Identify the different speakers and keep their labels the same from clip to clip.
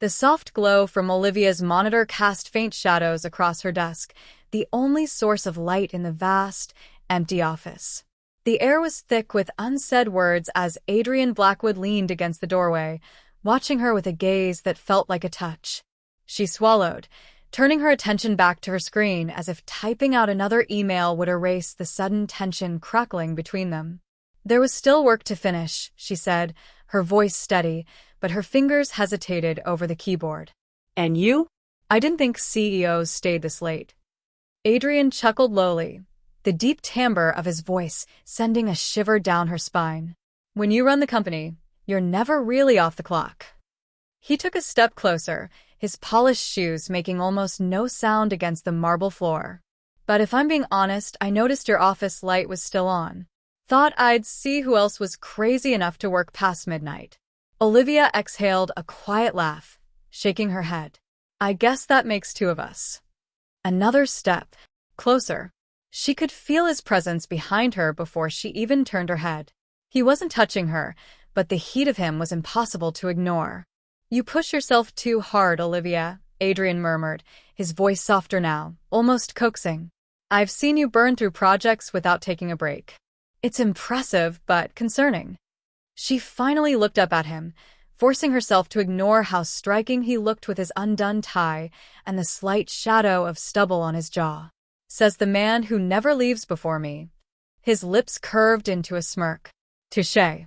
Speaker 1: The soft glow from Olivia's monitor cast faint shadows across her desk, the only source of light in the vast, empty office. The air was thick with unsaid words as Adrian Blackwood leaned against the doorway, watching her with a gaze that felt like a touch. She swallowed, turning her attention back to her screen as if typing out another email would erase the sudden tension crackling between them. There was still work to finish, she said, her voice steady, but her fingers hesitated over the keyboard.
Speaker 2: And you?
Speaker 1: I didn't think CEOs stayed this late. Adrian chuckled lowly, the deep timbre of his voice sending a shiver down her spine. When you run the company, you're never really off the clock. He took a step closer, his polished shoes making almost no sound against the marble floor. But if I'm being honest, I noticed your office light was still on. Thought I'd see who else was crazy enough to work past midnight. Olivia exhaled a quiet laugh, shaking her head. I guess that makes two of us. Another step. Closer. She could feel his presence behind her before she even turned her head. He wasn't touching her, but the heat of him was impossible to ignore. You push yourself too hard, Olivia, Adrian murmured, his voice softer now, almost coaxing. I've seen you burn through projects without taking a break. It's impressive, but concerning. She finally looked up at him, forcing herself to ignore how striking he looked with his undone tie and the slight shadow of stubble on his jaw. Says the man who never leaves before me. His lips curved into a smirk. Touché.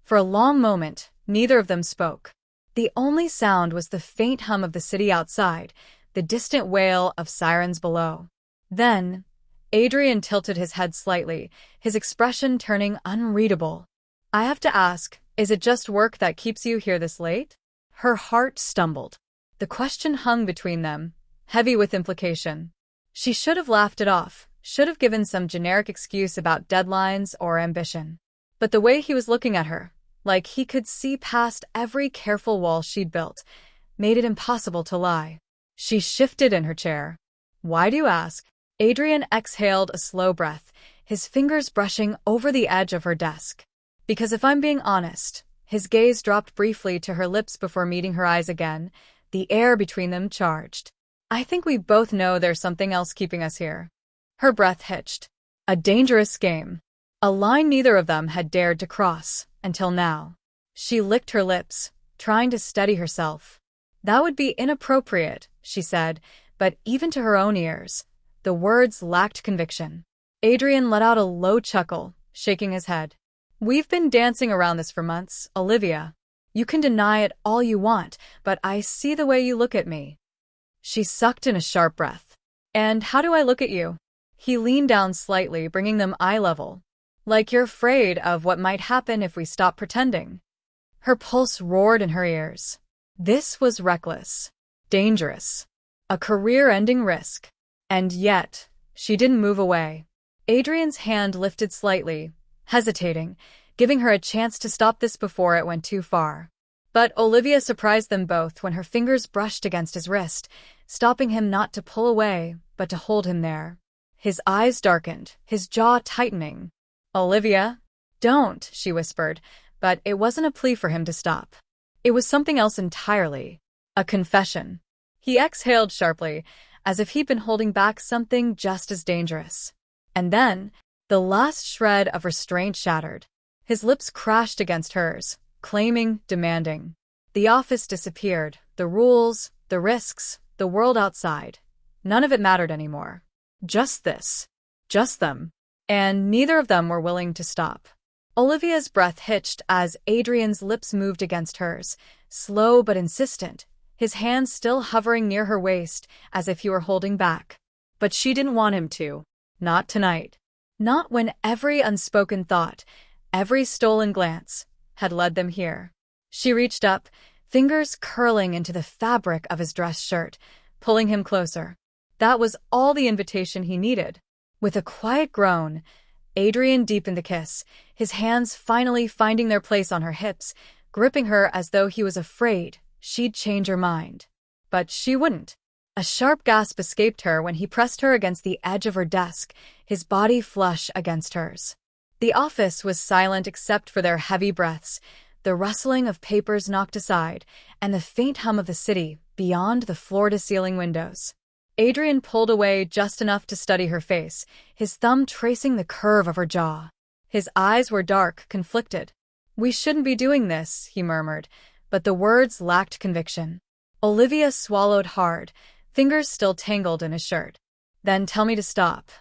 Speaker 1: For a long moment, neither of them spoke. The only sound was the faint hum of the city outside, the distant wail of sirens below. Then, Adrian tilted his head slightly, his expression turning unreadable. I have to ask, is it just work that keeps you here this late? Her heart stumbled. The question hung between them, heavy with implication. She should have laughed it off, should have given some generic excuse about deadlines or ambition. But the way he was looking at her, like he could see past every careful wall she'd built, made it impossible to lie. She shifted in her chair. Why do you ask? Adrian exhaled a slow breath, his fingers brushing over the edge of her desk. Because if I'm being honest, his gaze dropped briefly to her lips before meeting her eyes again, the air between them charged. I think we both know there's something else keeping us here. Her breath hitched. A dangerous game. A line neither of them had dared to cross, until now. She licked her lips, trying to steady herself. That would be inappropriate, she said, but even to her own ears, the words lacked conviction. Adrian let out a low chuckle, shaking his head. We've been dancing around this for months, Olivia. You can deny it all you want, but I see the way you look at me. She sucked in a sharp breath. And how do I look at you? He leaned down slightly, bringing them eye level. Like you're afraid of what might happen if we stop pretending. Her pulse roared in her ears. This was reckless. Dangerous. A career-ending risk. And yet, she didn't move away. Adrian's hand lifted slightly, hesitating, giving her a chance to stop this before it went too far. But Olivia surprised them both when her fingers brushed against his wrist, stopping him not to pull away, but to hold him there. His eyes darkened, his jaw tightening. Olivia? Don't, she whispered, but it wasn't a plea for him to stop. It was something else entirely. A confession. He exhaled sharply, as if he'd been holding back something just as dangerous. And then, the last shred of restraint shattered. His lips crashed against hers, claiming, demanding. The office disappeared, the rules, the risks, the world outside. None of it mattered anymore. Just this. Just them. And neither of them were willing to stop. Olivia's breath hitched as Adrian's lips moved against hers, slow but insistent, his hands still hovering near her waist as if he were holding back. But she didn't want him to. Not tonight. Not when every unspoken thought, every stolen glance, had led them here. She reached up, fingers curling into the fabric of his dress shirt, pulling him closer. That was all the invitation he needed. With a quiet groan, Adrian deepened the kiss, his hands finally finding their place on her hips, gripping her as though he was afraid she'd change her mind. But she wouldn't. A sharp gasp escaped her when he pressed her against the edge of her desk, his body flush against hers. The office was silent except for their heavy breaths, the rustling of papers knocked aside, and the faint hum of the city beyond the floor-to-ceiling windows. Adrian pulled away just enough to study her face, his thumb tracing the curve of her jaw. His eyes were dark, conflicted. "We shouldn't be doing this," he murmured, but the words lacked conviction. Olivia swallowed hard, fingers still tangled in his shirt. "Then tell me to stop."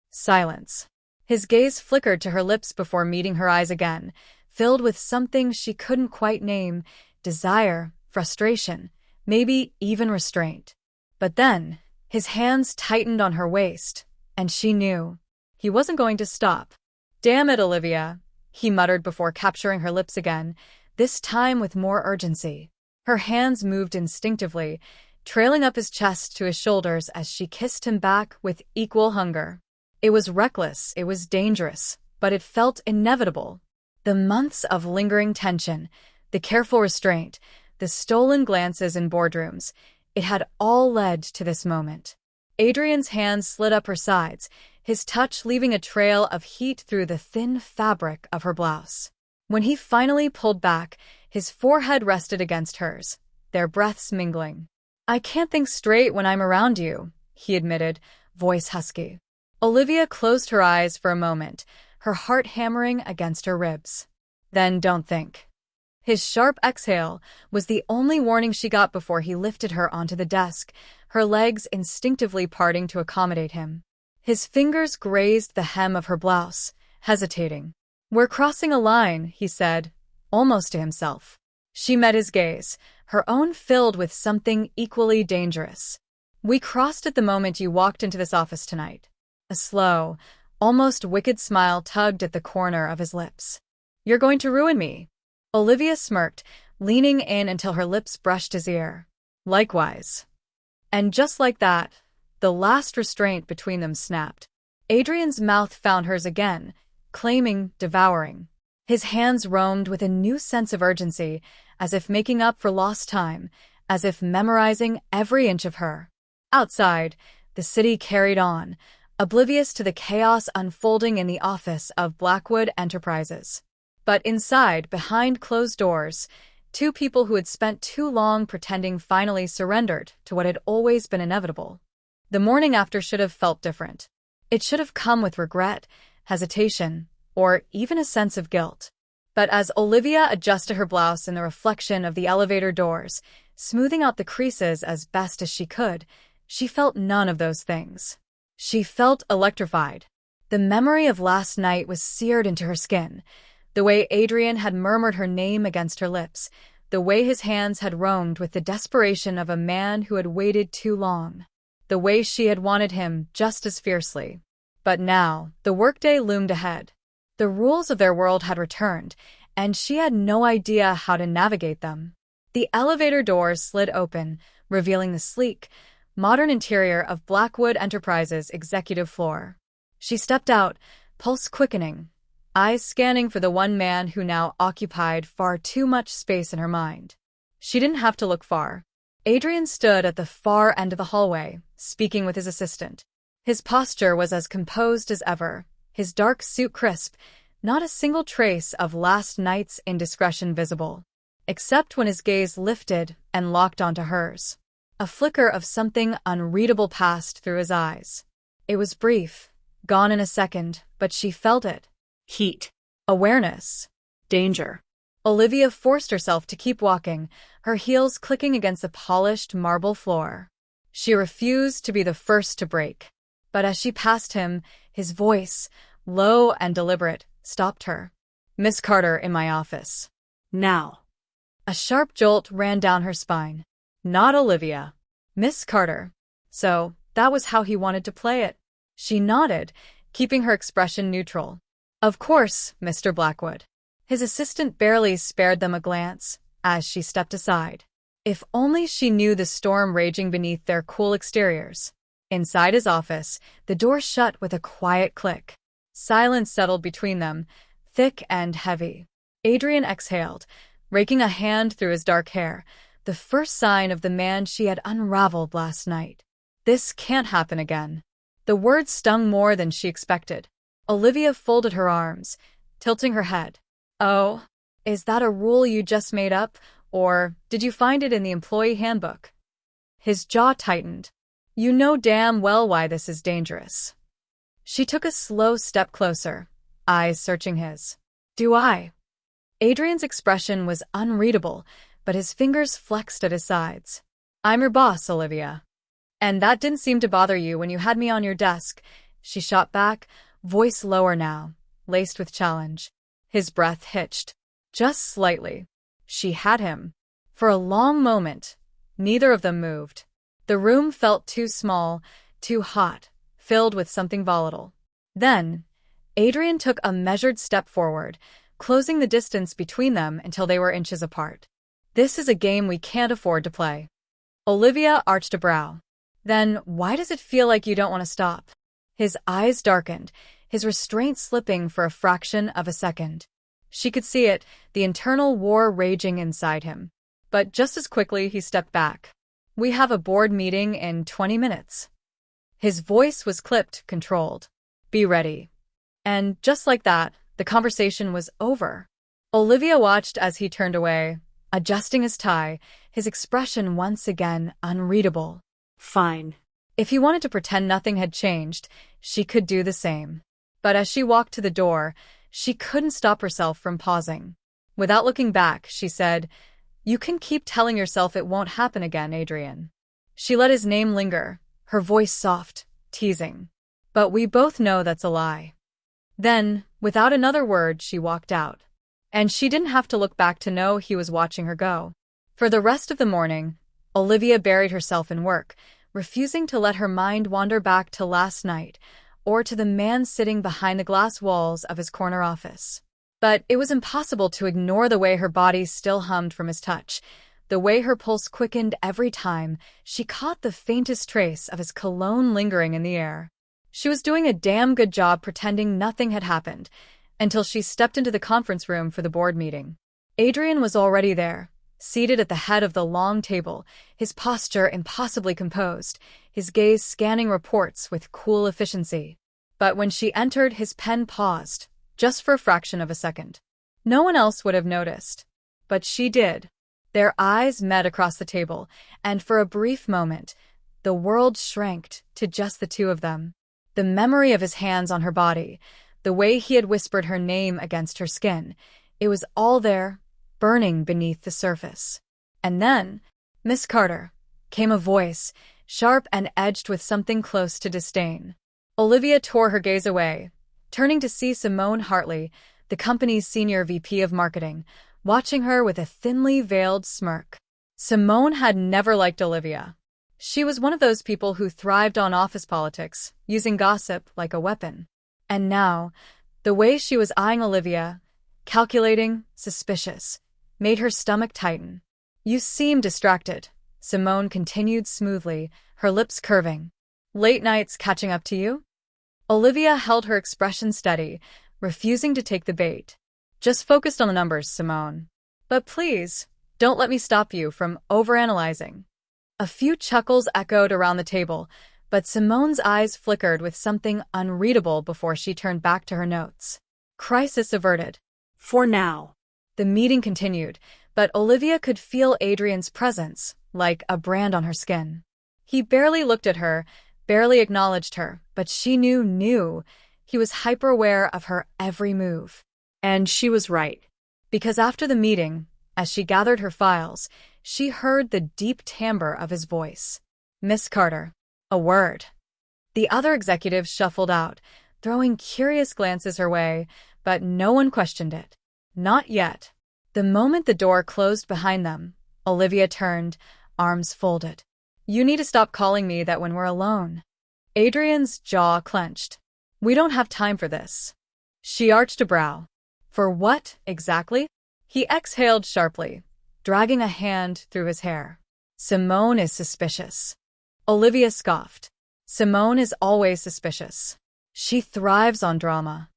Speaker 1: Silence. His gaze flickered to her lips before meeting her eyes again, filled with something she couldn't quite name: desire, frustration, maybe even restraint. But then, his hands tightened on her waist, and she knew. He wasn't going to stop. "Damn it, Olivia," he muttered before capturing her lips again, this time with more urgency. Her hands moved instinctively, trailing up his chest to his shoulders as she kissed him back with equal hunger. It was reckless, it was dangerous, but it felt inevitable. The months of lingering tension, the careful restraint, the stolen glances in boardrooms, it had all led to this moment. Adrian's hands slid up her sides, his touch leaving a trail of heat through the thin fabric of her blouse. When he finally pulled back, his forehead rested against hers, their breaths mingling. "I can't think straight when I'm around you," he admitted, voice husky. Olivia closed her eyes for a moment, her heart hammering against her ribs. "Then don't think." His sharp exhale was the only warning she got before he lifted her onto the desk, her legs instinctively parting to accommodate him. His fingers grazed the hem of her blouse, hesitating. "We're crossing a line," he said, almost to himself. She met his gaze, her own filled with something equally dangerous. "We crossed at the moment you walked into this office tonight." A slow, almost wicked smile tugged at the corner of his lips. "You're going to ruin me." Olivia smirked, leaning in until her lips brushed his ear. "Likewise." And just like that, the last restraint between them snapped. Adrian's mouth found hers again, claiming, devouring. His hands roamed with a new sense of urgency, as if making up for lost time, as if memorizing every inch of her. Outside, the city carried on, oblivious to the chaos unfolding in the office of Blackwood Enterprises. But inside, behind closed doors, two people who had spent too long pretending finally surrendered to what had always been inevitable. The morning after should have felt different. It should have come with regret, hesitation, or even a sense of guilt. But as Olivia adjusted her blouse in the reflection of the elevator doors, smoothing out the creases as best as she could, she felt none of those things. She felt electrified. The memory of last night was seared into her skin, the way Adrian had murmured her name against her lips, the way his hands had roamed with the desperation of a man who had waited too long, the way she had wanted him just as fiercely. But now, the workday loomed ahead. The rules of their world had returned, and she had no idea how to navigate them. The elevator doors slid open, revealing the sleek, modern interior of Blackwood Enterprises' executive floor. She stepped out, pulse quickening, eyes scanning for the one man who now occupied far too much space in her mind. She didn't have to look far. Adrian stood at the far end of the hallway, speaking with his assistant. His posture was as composed as ever, his dark suit crisp, not a single trace of last night's indiscretion visible, except when his gaze lifted and locked onto hers. A flicker of something unreadable passed through his eyes. It was brief, gone in a second, but she felt it. Heat. Awareness. Danger. Olivia forced herself to keep walking, her heels clicking against the polished marble floor. She refused to be the first to break. But as she passed him, his voice, low and deliberate, stopped her. "Miss Carter in my office. Now." A sharp jolt ran down her spine. Not Olivia. Miss Carter. So, that was how he wanted to play it. She nodded, keeping her expression neutral. "Of course, Mr. Blackwood." His assistant barely spared them a glance, as she stepped aside. If only she knew the storm raging beneath their cool exteriors. Inside his office, the door shut with a quiet click. Silence settled between them, thick and heavy. Adrian exhaled, raking a hand through his dark hair, the first sign of the man she had unraveled last night. This can't happen again. The words stung more than she expected. Olivia folded her arms, tilting her head. "Oh." Is that a rule you just made up, or did you find it in the employee handbook? His jaw tightened. You know damn well why this is dangerous. She took a slow step closer, eyes searching his. Do I? Adrian's expression was unreadable, but his fingers flexed at his sides. I'm your boss, Olivia. And that didn't seem to bother you when you had me on your desk. She shot back, voice lower now, laced with challenge. His breath hitched. Just slightly. She had him. For a long moment, neither of them moved. The room felt too small, too hot, filled with something volatile. Then, Adrian took a measured step forward, closing the distance between them until they were inches apart. This is a game we can't afford to play. Olivia arched a brow. Then why does it feel like you don't want to stop? His eyes darkened, his restraint slipping for a fraction of a second. She could see it, the internal war raging inside him. But just as quickly he stepped back. We have a board meeting in 20 minutes. His voice was clipped, controlled. Be ready. And just like that, the conversation was over. Olivia watched as he turned away, adjusting his tie, his expression once again unreadable. Fine. If he wanted to pretend nothing had changed, she could do the same. But as she walked to the door, she couldn't stop herself from pausing. Without looking back, she said, You can keep telling yourself it won't happen again, Adrian. She let his name linger, her voice soft, teasing. But we both know that's a lie. Then, without another word, she walked out. And she didn't have to look back to know he was watching her go. For the rest of the morning, Olivia buried herself in work, refusing to let her mind wander back to last night or to the man sitting behind the glass walls of his corner office. But it was impossible to ignore the way her body still hummed from his touch, the way her pulse quickened every time she caught the faintest trace of his cologne lingering in the air. She was doing a damn good job pretending nothing had happened, until she stepped into the conference room for the board meeting. Adrian was already there, seated at the head of the long table, his posture impossibly composed, his gaze scanning reports with cool efficiency. But when she entered, his pen paused, just for a fraction of a second. No one else would have noticed. But she did. Their eyes met across the table, and for a brief moment, the world shrank to just the two of them. The memory of his hands on her body, the way he had whispered her name against her skin, it was all there, burning beneath the surface. And then, Miss Carter, came a voice, sharp and edged with something close to disdain. Olivia tore her gaze away, turning to see Simone Hartley, the company's senior VP of marketing, watching her with a thinly veiled smirk. Simone had never liked Olivia. She was one of those people who thrived on office politics, using gossip like a weapon. And now, the way she was eyeing Olivia, calculating, suspicious, made her stomach tighten. You seem distracted, Simone continued smoothly, her lips curving. Late nights catching up to you? Olivia held her expression steady, refusing to take the bait. Just focused on the numbers, Simone. But please, don't let me stop you from overanalyzing. A few chuckles echoed around the table, but Simone's eyes flickered with something unreadable before she turned back to her notes. Crisis averted. For now. The meeting continued, but Olivia could feel Adrian's presence, like a brand on her skin. He barely looked at her, barely acknowledged her, but she knew he was hyper-aware of her every move. And she was right. Because after the meeting, as she gathered her files, she heard the deep timbre of his voice. Miss Carter. A word. The other executives shuffled out, throwing curious glances her way, but no one questioned it. Not yet. The moment the door closed behind them, Olivia turned, arms folded. You need to stop calling me that when we're alone. Adrian's jaw clenched. We don't have time for this. She arched a brow. For what, exactly? He exhaled sharply, dragging a hand through his hair. Simone is suspicious. Olivia scoffed. Simone is always suspicious. She thrives on drama.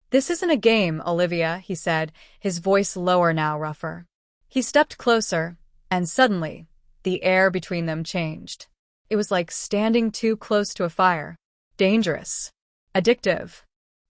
Speaker 1: This isn't a game, Olivia, he said, his voice lower now, rougher. He stepped closer, and suddenly, the air between them changed. It was like standing too close to a fire. Dangerous. Addictive.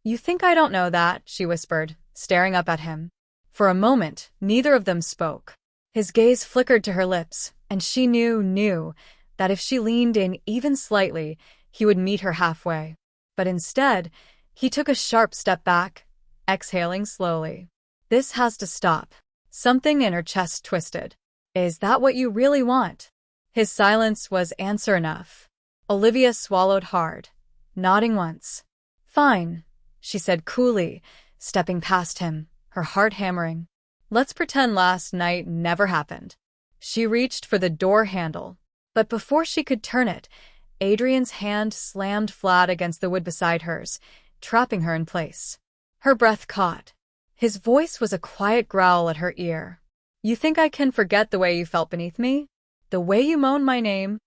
Speaker 1: You think I don't know that, she whispered, staring up at him. For a moment, neither of them spoke. His gaze flickered to her lips, and she knew that if she leaned in even slightly, he would meet her halfway. But instead, he took a sharp step back, exhaling slowly. This has to stop. Something in her chest twisted. Is that what you really want? His silence was answer enough. Olivia swallowed hard, nodding once. Fine, she said coolly, stepping past him, her heart hammering. Let's pretend last night never happened. She reached for the door handle, but before she could turn it, Adrian's hand slammed flat against the wood beside hers, trapping her in place. Her breath caught. His voice was a quiet growl at her ear. You think I can forget the way you felt beneath me? The way you moaned my name?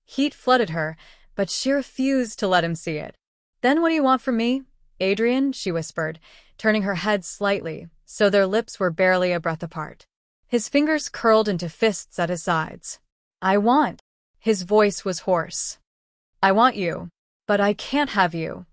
Speaker 1: Heat flooded her, but she refused to let him see it. Then what do you want from me, Adrian? She whispered, turning her head slightly, so their lips were barely a breath apart. His fingers curled into fists at his sides. I want. His voice was hoarse. I want you, but I can't have you.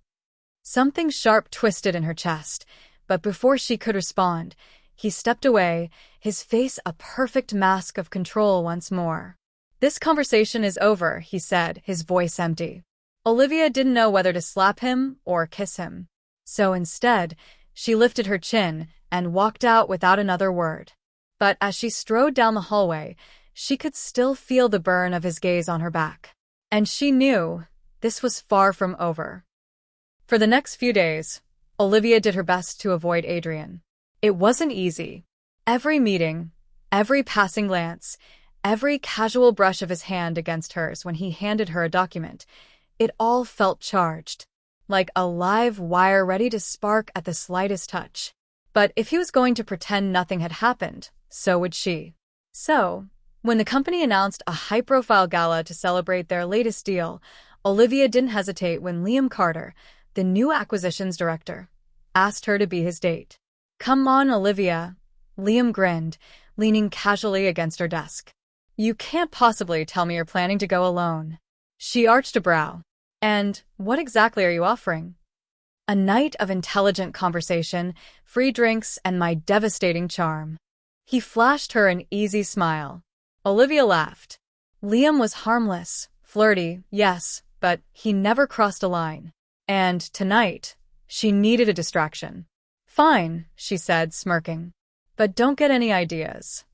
Speaker 1: Something sharp twisted in her chest, but before she could respond, he stepped away, his face a perfect mask of control once more. This conversation is over, he said, his voice empty. Olivia didn't know whether to slap him or kiss him. So instead, she lifted her chin and walked out without another word. But as she strode down the hallway, she could still feel the burn of his gaze on her back. And she knew this was far from over. For the next few days, Olivia did her best to avoid Adrian. It wasn't easy. Every meeting, every passing glance, every casual brush of his hand against hers when he handed her a document, it all felt charged, like a live wire ready to spark at the slightest touch. But if he was going to pretend nothing had happened, so would she. So, when the company announced a high-profile gala to celebrate their latest deal, Olivia didn't hesitate when Liam Carter, the new acquisitions director, asked her to be his date. Come on, Olivia, Liam grinned, leaning casually against her desk. You can't possibly tell me you're planning to go alone. She arched a brow. And what exactly are you offering? A night of intelligent conversation, free drinks, and my devastating charm. He flashed her an easy smile. Olivia laughed. Liam was harmless, flirty, yes, but he never crossed a line. And tonight, she needed a distraction. Fine, she said, smirking. But don't get any ideas.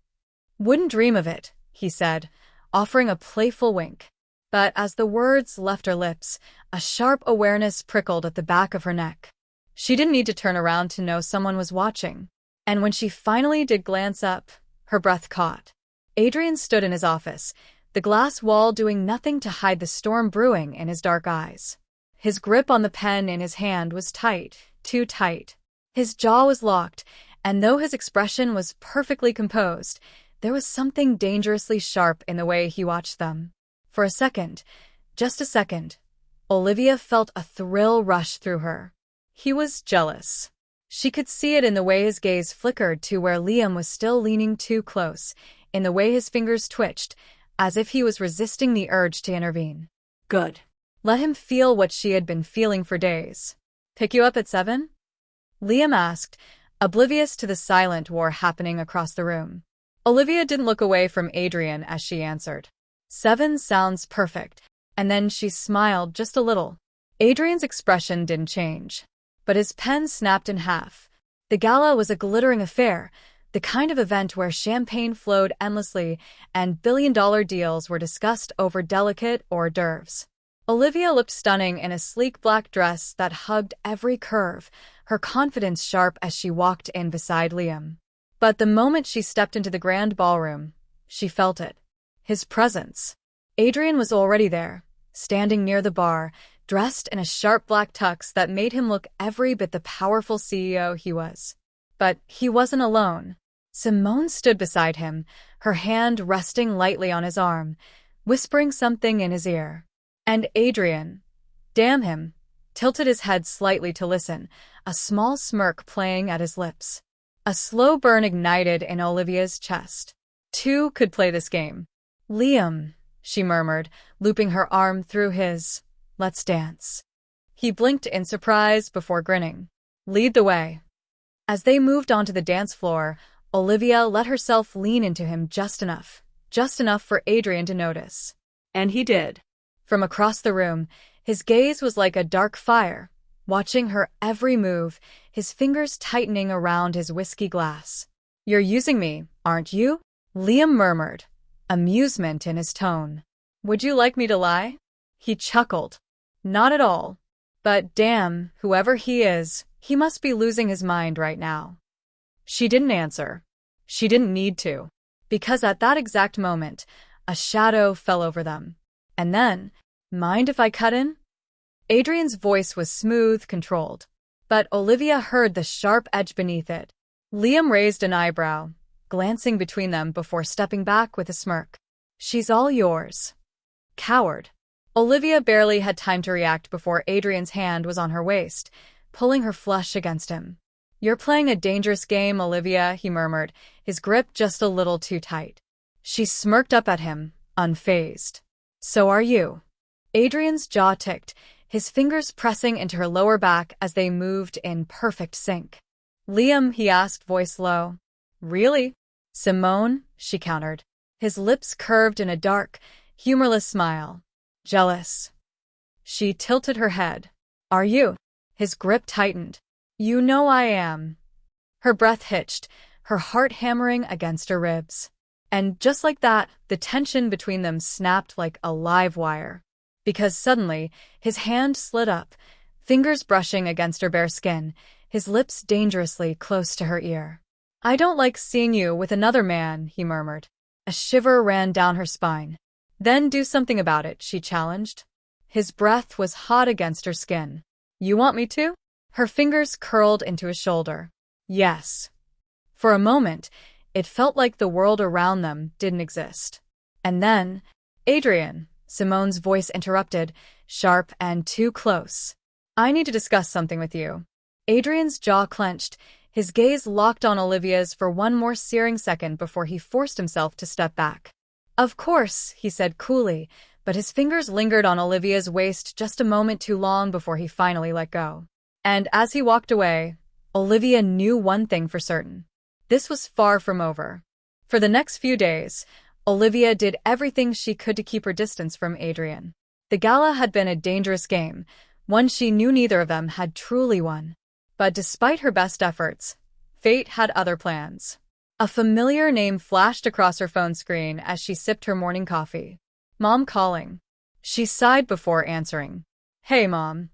Speaker 1: Wouldn't dream of it, he said, offering a playful wink. But as the words left her lips, a sharp awareness prickled at the back of her neck. She didn't need to turn around to know someone was watching. And when she finally did glance up, her breath caught. Adrian stood in his office, the glass wall doing nothing to hide the storm brewing in his dark eyes. His grip on the pen in his hand was tight, too tight. His jaw was locked, and though his expression was perfectly composed, there was something dangerously sharp in the way he watched them. For a second, just a second, Olivia felt a thrill rush through her. He was jealous. She could see it in the way his gaze flickered to where Liam was still leaning too close, in the way his fingers twitched, as if he was resisting the urge to intervene. Good. Let him feel what she had been feeling for days. Pick you up at 7? Liam asked, oblivious to the silent war happening across the room. Olivia didn't look away from Adrian as she answered. 7 sounds perfect, and then she smiled just a little. Adrian's expression didn't change, but his pen snapped in half. The gala was a glittering affair, the kind of event where champagne flowed endlessly and billion-dollar deals were discussed over delicate hors d'oeuvres. Olivia looked stunning in a sleek black dress that hugged every curve, her confidence sharp as she walked in beside Liam. But the moment she stepped into the grand ballroom, she felt it. His presence. Adrian was already there, standing near the bar, dressed in a sharp black tux that made him look every bit the powerful CEO he was. But he wasn't alone. Simone stood beside him, her hand resting lightly on his arm, whispering something in his ear. And Adrian, damn him, tilted his head slightly to listen, a small smirk playing at his lips. A slow burn ignited in Olivia's chest. Two could play this game. Liam, she murmured, looping her arm through his. Let's dance. He blinked in surprise before grinning. Lead the way. As they moved onto the dance floor, Olivia let herself lean into him just enough for Adrian to notice.
Speaker 2: And he did.
Speaker 1: From across the room, his gaze was like a dark fire, watching her every move, his fingers tightening around his whiskey glass. "You're using me, aren't you?" Liam murmured, amusement in his tone. "Would you like me to lie?" He chuckled. "Not at all. But damn, whoever he is, he must be losing his mind right now." She didn't answer. She didn't need to, because at that exact moment, a shadow fell over them. And then, "Mind if I cut in?" Adrian's voice was smooth, controlled, but Olivia heard the sharp edge beneath it. Liam raised an eyebrow, glancing between them before stepping back with a smirk. "She's all yours." Coward. Olivia barely had time to react before Adrian's hand was on her waist, pulling her flush against him. "You're playing a dangerous game, Olivia," he murmured, his grip just a little too tight. She smirked up at him, unfazed. "So are you." Adrian's jaw ticked, his fingers pressing into her lower back as they moved in perfect sync. "Liam," he asked, voice low. "Really?" "Simone," she countered, his lips curved in a dark, humorless smile. "Jealous." She tilted her head. "Are you?" His grip tightened. "You know I am." Her breath hitched, her heart hammering against her ribs. And just like that, the tension between them snapped like a live wire. Because suddenly, his hand slid up, fingers brushing against her bare skin, his lips dangerously close to her ear. "I don't like seeing you with another man," he murmured. A shiver ran down her spine. "Then do something about it," she challenged. His breath was hot against her skin. "You want me to?" Her fingers curled into his shoulder. "Yes." For a moment, it felt like the world around them didn't exist. And then, "Adrian," Simone's voice interrupted, sharp and too close. "I need to discuss something with you." Adrian's jaw clenched, his gaze locked on Olivia's for one more searing second before he forced himself to step back. "Of course," he said coolly, but his fingers lingered on Olivia's waist just a moment too long before he finally let go. And as he walked away, Olivia knew one thing for certain. This was far from over. For the next few days, Olivia did everything she could to keep her distance from Adrian. The gala had been a dangerous game, one she knew neither of them had truly won. But despite her best efforts, fate had other plans. A familiar name flashed across her phone screen as she sipped her morning coffee. "Mom calling." She sighed before answering. "Hey, Mom."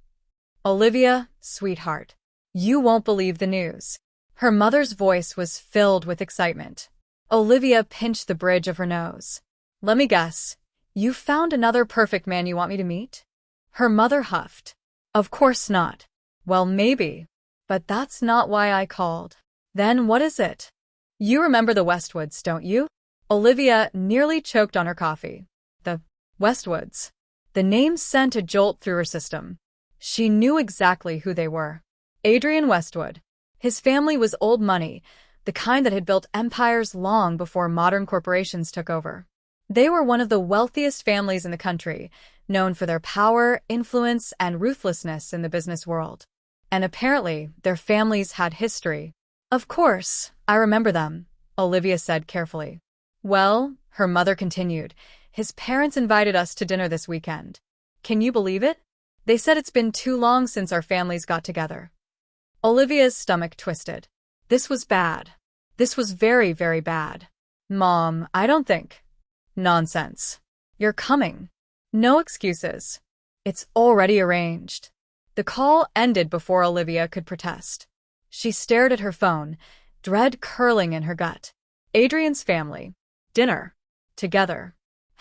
Speaker 1: "Olivia, sweetheart. You won't believe the news." Her mother's voice was filled with excitement. Olivia pinched the bridge of her nose. "Let me guess. You found another perfect man you want me to meet?" Her mother huffed. "Of course not." "Well, maybe. But that's not why I called." "Then what is it?" "You remember the Westwoods, don't you?" Olivia nearly choked on her coffee. The Westwoods. The name sent a jolt through her system. She knew exactly who they were. Adrian Westwood. His family was old money, the kind that had built empires long before modern corporations took over. They were one of the wealthiest families in the country, known for their power, influence, and ruthlessness in the business world. And apparently, their families had history. "Of course, I remember them," Olivia said carefully. "Well," her mother continued, "his parents invited us to dinner this weekend. Can you believe it? They said it's been too long since our families got together." Olivia's stomach twisted. This was bad. This was very, very bad. "Mom, I don't think." "Nonsense. You're coming. No excuses. It's already arranged." The call ended before Olivia could protest. She stared at her phone, dread curling in her gut. Adrian's family. Dinner. Together.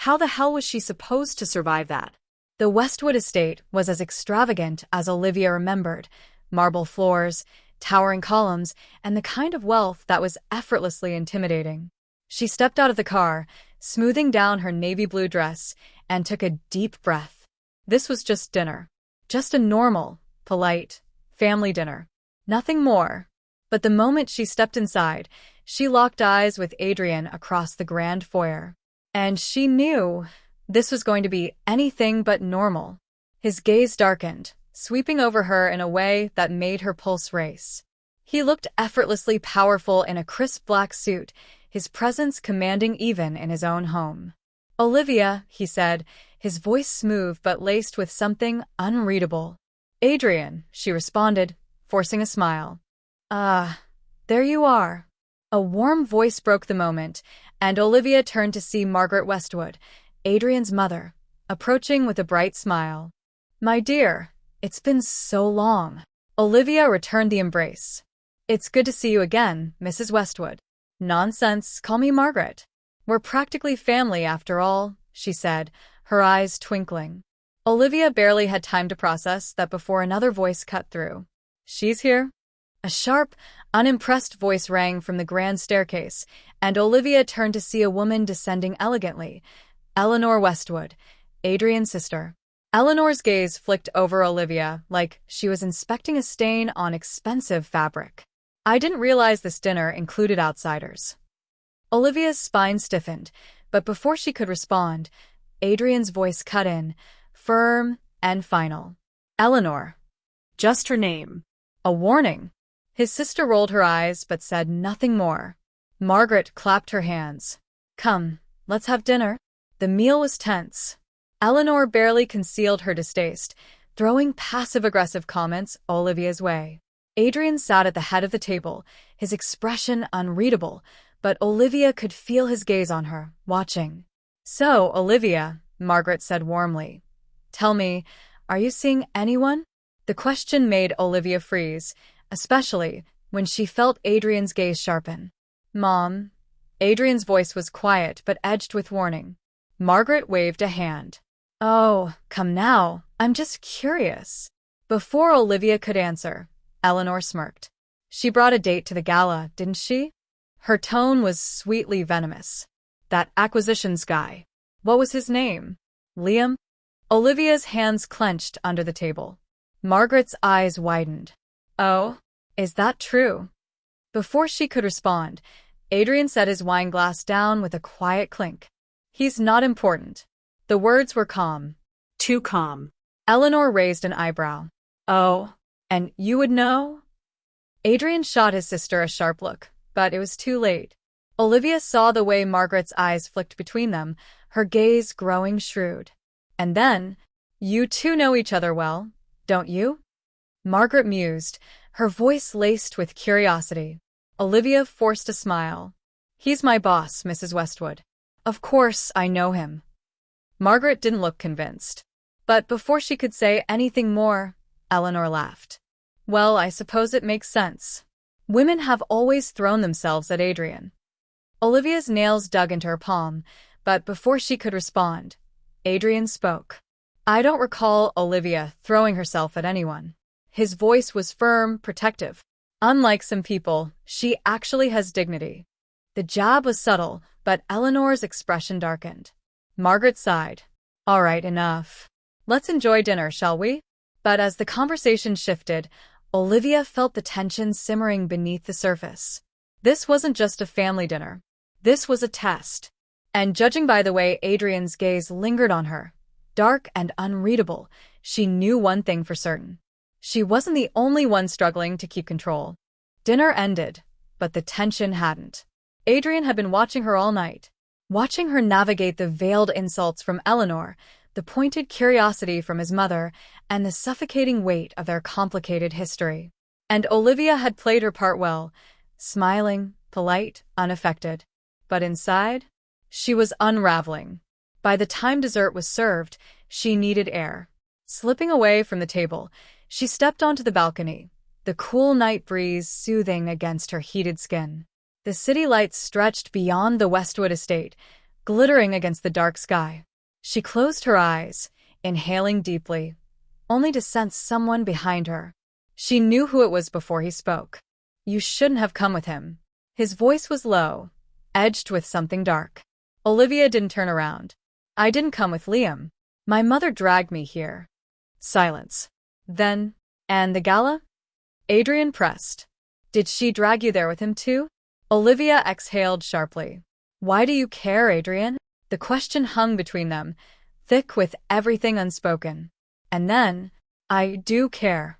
Speaker 1: How the hell was she supposed to survive that? The Westwood estate was as extravagant as Olivia remembered. Marble floors, towering columns, and the kind of wealth that was effortlessly intimidating. She stepped out of the car, smoothing down her navy blue dress, and took a deep breath. This was just dinner. Just a normal, polite, family dinner. Nothing more. But the moment she stepped inside, she locked eyes with Adrian across the grand foyer. And she knew this was going to be anything but normal. His gaze darkened, sweeping over her in a way that made her pulse race. He looked effortlessly powerful in a crisp black suit, his presence commanding even in his own home. "Olivia," he said, his voice smooth but laced with something unreadable. "Adrian," she responded, forcing a smile. "Ah, there you are." A warm voice broke the moment, and Olivia turned to see Margaret Westwood, Adrian's mother, approaching with a bright smile. "My dear, it's been so long." Olivia returned the embrace. "It's good to see you again, Mrs. Westwood." "Nonsense, call me Margaret. We're practically family after all," she said, her eyes twinkling. Olivia barely had time to process that before another voice cut through. "She's here?" A sharp, unimpressed voice rang from the grand staircase, and Olivia turned to see a woman descending elegantly. Eleanor Westwood, Adrian's sister. Eleanor's gaze flicked over Olivia like she was inspecting a stain on expensive fabric. "I didn't realize this dinner included outsiders." Olivia's spine stiffened, but before she could respond, Adrian's voice cut in, firm and final. "Eleanor." Just her name. A warning. His sister rolled her eyes but said nothing more. Margaret clapped her hands. "Come, let's have dinner." The meal was tense. Eleanor barely concealed her distaste, throwing passive-aggressive comments Olivia's way. Adrian sat at the head of the table, his expression unreadable, but Olivia could feel his gaze on her, watching. "So, Olivia," Margaret said warmly, "tell me, are you seeing anyone?" The question made Olivia freeze, especially when she felt Adrian's gaze sharpen. "Mom." Adrian's voice was quiet but edged with warning. Margaret waved a hand. "Oh, come now, I'm just curious." Before Olivia could answer, Eleanor smirked. "She brought a date to the gala, didn't she?" Her tone was sweetly venomous. "That acquisitions guy. What was his name? Liam?" Olivia's hands clenched under the table. Margaret's eyes widened. "Oh, is that true?" Before she could respond, Adrian set his wine glass down with a quiet clink. "He's not important." The words were calm. Too calm. Eleanor raised an eyebrow. "Oh, and you would know?" Adrian shot his sister a sharp look, but it was too late. Olivia saw the way Margaret's eyes flicked between them, her gaze growing shrewd. And then, "You two know each other well, don't you?" Margaret mused, her voice laced with curiosity. Olivia forced a smile. "He's my boss, Mrs. Westwood. Of course I know him." Margaret didn't look convinced. But before she could say anything more, Eleanor laughed. "Well, I suppose it makes sense. Women have always thrown themselves at Adrian." Olivia's nails dug into her palm, but before she could respond, Adrian spoke. "I don't recall Olivia throwing herself at anyone." His voice was firm, protective. "Unlike some people, she actually has dignity." The jab was subtle, but Eleanor's expression darkened. Margaret sighed. "All right, enough. Let's enjoy dinner, shall we?" But as the conversation shifted, Olivia felt the tension simmering beneath the surface. This wasn't just a family dinner. This was a test. And judging by the way Adrian's gaze lingered on her, dark and unreadable, she knew one thing for certain. She wasn't the only one struggling to keep control. Dinner ended, but the tension hadn't. Adrian had been watching her all night, watching her navigate the veiled insults from Eleanor, the pointed curiosity from his mother, and the suffocating weight of their complicated history. And Olivia had played her part well, smiling, polite, unaffected. But inside, she was unraveling. By the time dessert was served, she needed air. Slipping away from the table, she stepped onto the balcony, the cool night breeze soothing against her heated skin. The city lights stretched beyond the Westwood estate, glittering against the dark sky. She closed her eyes, inhaling deeply, only to sense someone behind her. She knew who it was before he spoke. "You shouldn't have come with him." His voice was low, edged with something dark. Olivia didn't turn around. "I didn't come with Liam. My mother dragged me here." Silence. Then, "And the gala?" Adrian pressed. "Did she drag you there with him too?" Olivia exhaled sharply. "Why do you care, Adrian?" The question hung between them, thick with everything unspoken. And then, "I do care."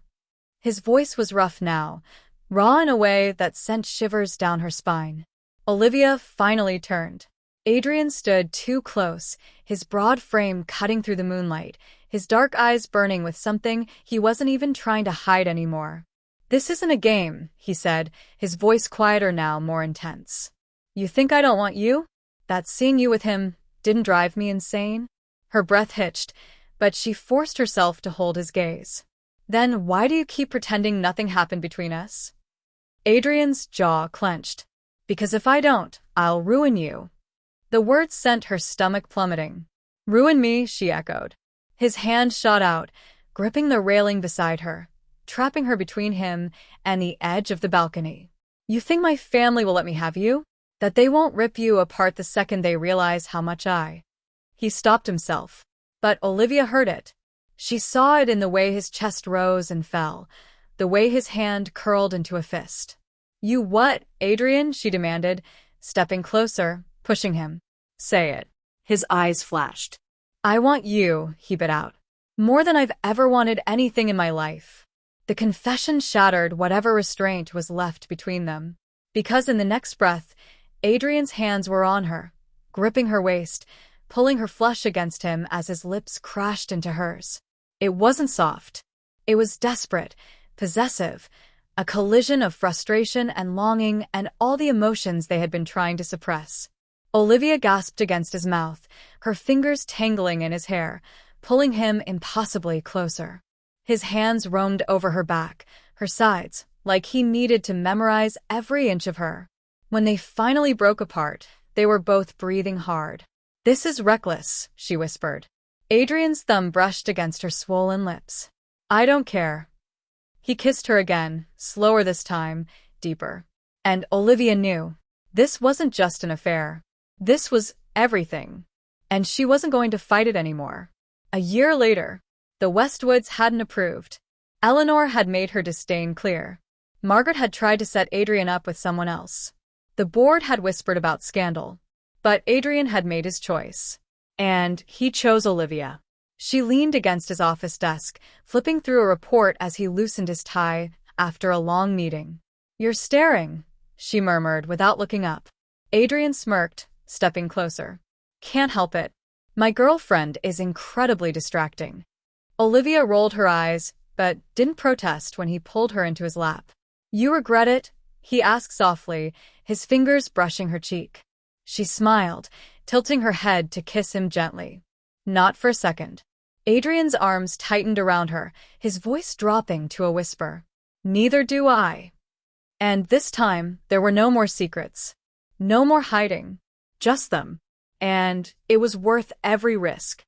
Speaker 1: His voice was rough now, raw in a way that sent shivers down her spine. Olivia finally turned. Adrian stood too close, his broad frame cutting through the moonlight, his dark eyes burning with something he wasn't even trying to hide anymore. "This isn't a game," he said, his voice quieter now, more intense. "You think I don't want you? That seeing you with him didn't drive me insane?" Her breath hitched, but she forced herself to hold his gaze. "Then why do you keep pretending nothing happened between us?" Adrian's jaw clenched. "Because if I don't, I'll ruin you." The words sent her stomach plummeting. "Ruin me," she echoed. His hand shot out, gripping the railing beside her, trapping her between him and the edge of the balcony. "You think my family will let me have you? That they won't rip you apart the second they realize how much I—" He stopped himself. But Olivia heard it. She saw it in the way his chest rose and fell, the way his hand curled into a fist. "You what, Adrian?" she demanded, stepping closer, pushing him. "Say it." His eyes flashed. "I want you," he bit out. "More than I've ever wanted anything in my life." The confession shattered whatever restraint was left between them. Because in the next breath, Adrian's hands were on her, gripping her waist, pulling her flush against him as his lips crashed into hers. It wasn't soft. It was desperate, possessive, a collision of frustration and longing and all the emotions they had been trying to suppress. Olivia gasped against his mouth, her fingers tangling in his hair, pulling him impossibly closer. His hands roamed over her back, her sides, like he needed to memorize every inch of her. When they finally broke apart, they were both breathing hard. "This is reckless," she whispered. Adrian's thumb brushed against her swollen lips. "I don't care." He kissed her again, slower this time, deeper. And Olivia knew. This wasn't just an affair. This was everything. And she wasn't going to fight it anymore. A year later, the Westwoods hadn't approved. Eleanor had made her disdain clear. Margaret had tried to set Adrian up with someone else. The board had whispered about scandal. But Adrian had made his choice. And he chose Olivia. She leaned against his office desk, flipping through a report as he loosened his tie after a long meeting. "You're staring," she murmured without looking up. Adrian smirked, stepping closer. "Can't help it. My girlfriend is incredibly distracting." Olivia rolled her eyes, but didn't protest when he pulled her into his lap. "You regret it?" he asked softly, his fingers brushing her cheek. She smiled, tilting her head to kiss him gently. "Not for a second." Adrian's arms tightened around her, his voice dropping to a whisper. "Neither do I." And this time, there were no more secrets. No more hiding. Just them. And it was worth every risk.